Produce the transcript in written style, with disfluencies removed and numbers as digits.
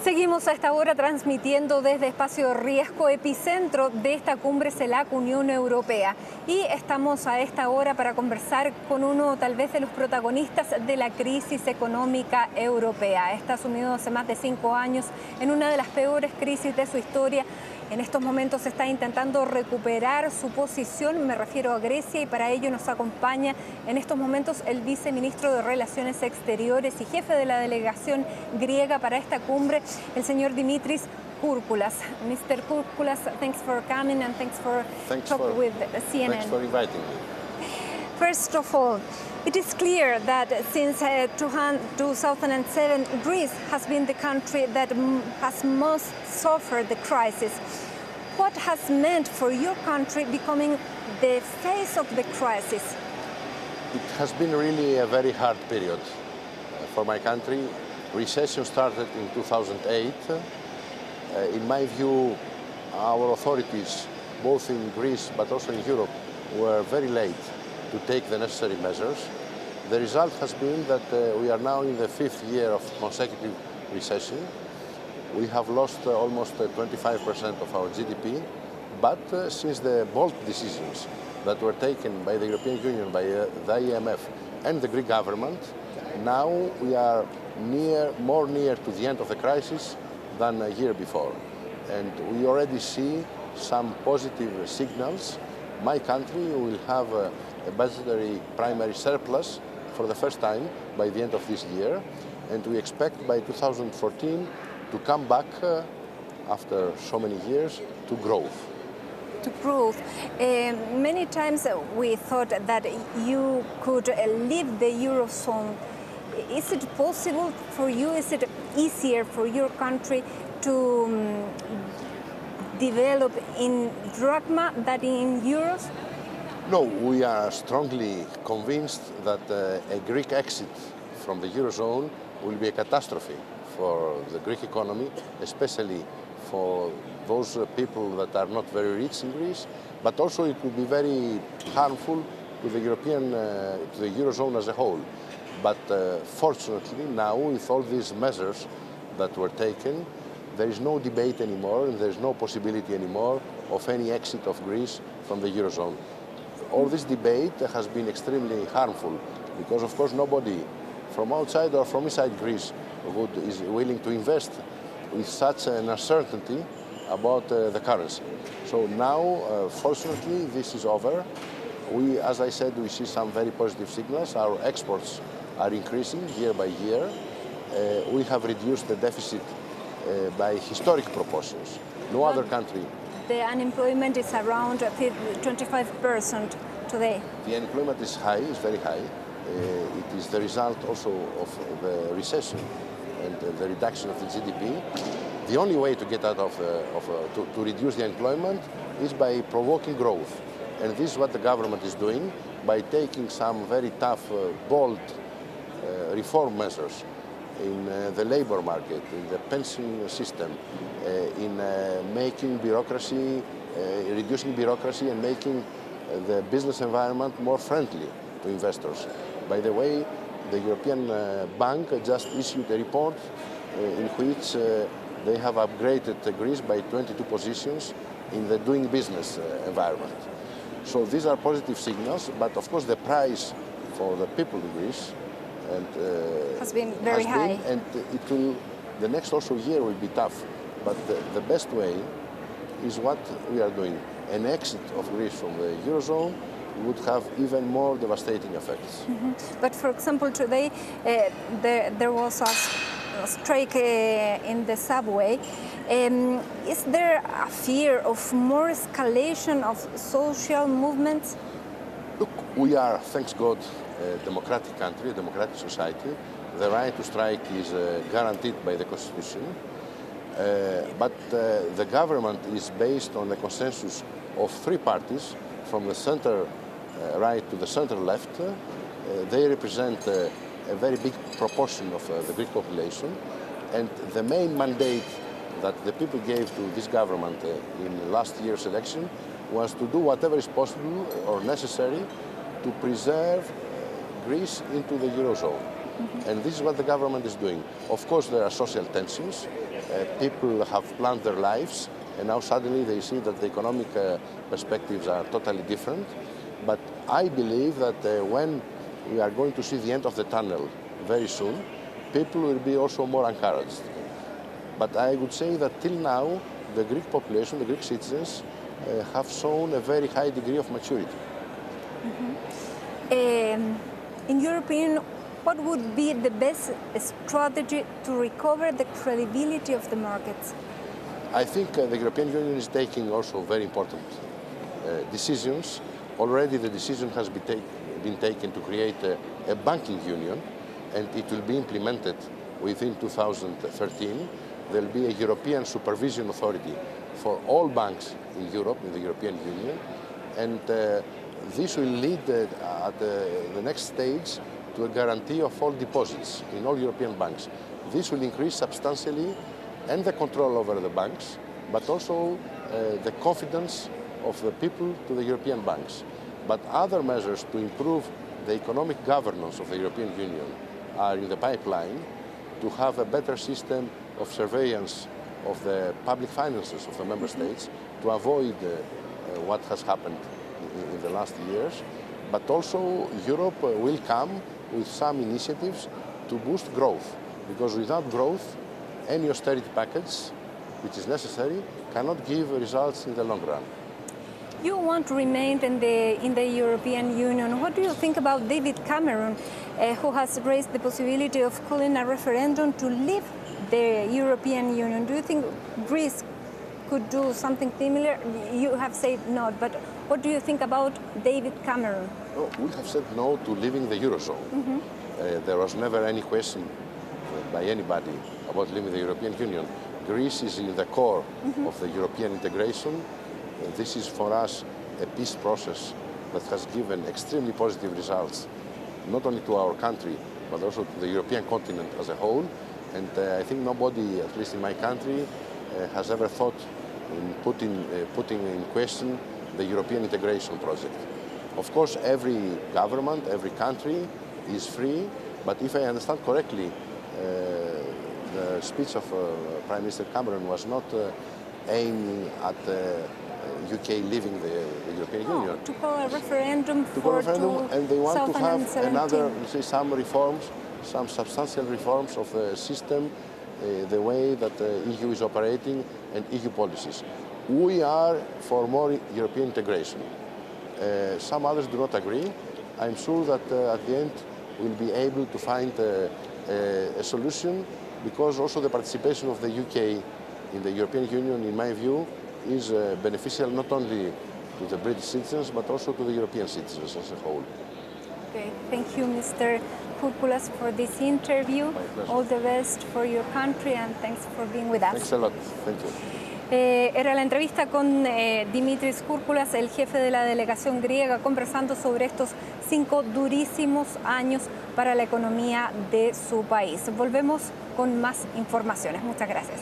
Seguimos a esta hora transmitiendo desde Espacio Riesgo, epicentro de esta cumbre CELAC Unión Europea. Y estamos a esta hora para conversar con uno tal vez de los protagonistas de la crisis económica europea. Está sumido hace más de 5 años en una de las peores crisis de su historia. En estos momentos está intentando recuperar su posición, me refiero a Grecia, y para ello nos acompaña en estos momentos el viceministro de Relaciones Exteriores y jefe de la delegación griega para esta cumbre, el señor Dimitris Kouroukoullas. Mr. Kouroukoullas, thanks for coming and thanks for talking with CNN. Thanks for inviting me. First of all, it is clear that since 2007, Greece has been the country that has most suffered the crisis. What has meant for your country becoming the face of the crisis? It has been really a very hard period for my country. Recession started in 2008. In my view, our authorities, both in Greece but also in Europe, were very late to take the necessary measures. The result has been that we are now in the 5th year of consecutive recession. We have lost almost 25% of our GDP, but since the bold decisions that were taken by the European Union, by the IMF and the Greek government, now we are more near to the end of the crisis than a year before. And we already see some positive signals. My country will have a budgetary primary surplus for the first time by the end of this year, and we expect by 2014 to come back after so many years to growth. To growth. Many times we thought that you could leave the Eurozone. Is it possible for you? Is it easier for your country to develop in drachma than in euros? No, we are strongly convinced that a Greek exit from the Eurozone will be a catastrophe for the Greek economy, especially for those people that are not very rich in Greece, but also it will be very harmful to the to the Eurozone as a whole. But fortunately now, with all these measures that were taken, there is no debate anymore and there is no possibility anymore of any exit of Greece from the Eurozone. All this debate has been extremely harmful because, of course, nobody from outside or from inside Greece is willing to invest with such an uncertainty about the currency. So now, fortunately, this is over. As I said, we see some very positive signals. Our exports are increasing year by year. We have reduced the deficit by historic proportions. No other country. The unemployment is around 25% today. The unemployment is high, is very high. It is the result also of the recession and the reduction of the GDP. The only way to get out to reduce the unemployment is by provoking growth. And this is what the government is doing by taking some very tough, bold reform measures in the labor market, in the pension system, in making bureaucracy, reducing bureaucracy and making the business environment more friendly to investors. By the way, the European Bank just issued a report in which they have upgraded Greece by 22 positions in the doing business environment. So these are positive signals, but of course the price for the people in Greece has been very high. And the next also year will be tough. But the best way is what we are doing. An exit of Greece from the Eurozone would have even more devastating effects. Mm-hmm. But for example, today there was a strike in the subway. Is there a fear of more escalation of social movements? Look, we are, thanks God, a democratic country, a democratic society. The right to strike is guaranteed by the Constitution. But the government is based on the consensus of 3 parties, from the center right to the center left. They represent a very big proportion of the Greek population. And the main mandate that the people gave to this government in last year's election was to do whatever is possible or necessary to preserve Greece into the Eurozone. And this is what the government is doing. Of course, there are social tensions. People have planned their lives, and now suddenly they see that the economic perspectives are totally different. But I believe that when we are going to see the end of the tunnel very soon, people will be also more encouraged. But I would say that till now, the Greek population, the Greek citizens, have shown a very high degree of maturity. In your opinion, what would be the best strategy to recover the credibility of the markets? I think the European Union is taking also very important decisions. Already the decision has been taken to create a banking union, and it will be implemented within 2013. There will be a European supervision authority for all banks in Europe, in the European Union, and this will lead at the next stage to a guarantee of all deposits in all European banks. This will increase substantially and the control over the banks, but also the confidence of the people to the European banks. But other measures to improve the economic governance of the European Union are in the pipeline, to have a better system of surveillance of the public finances of the member states, to avoid what has happened in the last years. But also Europe will come with some initiatives to boost growth, because without growth, any austerity package, which is necessary, cannot give results in the long run. You want to remain in the European Union. What do you think about David Cameron, who has raised the possibility of calling a referendum to leave the European Union? Do you think Greece could do something similar? You have said no, but what do you think about David Cameron? No, we have said no to leaving the Eurozone. There was never any question by anybody about leaving the European Union. Greece is in the core of the European integration. This is for us a peace process that has given extremely positive results, not only to our country, but also to the European continent as a whole. And I think nobody, at least in my country, has ever thought in putting in question the European integration project. Of course, every government, every country is free, but if I understand correctly, the speech of Prime Minister Cameron was not aiming at UK leaving the European Union. To call a referendum and they want to have another, let's say, some reforms, some substantial reforms of the system, the way that the EU is operating, and EU policies. We are for more European integration. Some others do not agree. I'm sure that at the end we'll be able to find a solution, because also the participation of the UK in the European Union, in my view, is beneficial not only to the British citizens, but also to the European citizens as a whole. Okay, thank you, Mr. Kouroukoula, for this interview. My pleasure. All the best for your country, and thanks for being with us. Thanks a lot. Thank you. Era la entrevista con Dimitris Kouroukoula, el jefe de la delegación griega, conversando sobre estos 5 durísimos años para la economía de su país. Volvemos con más informaciones. Muchas gracias.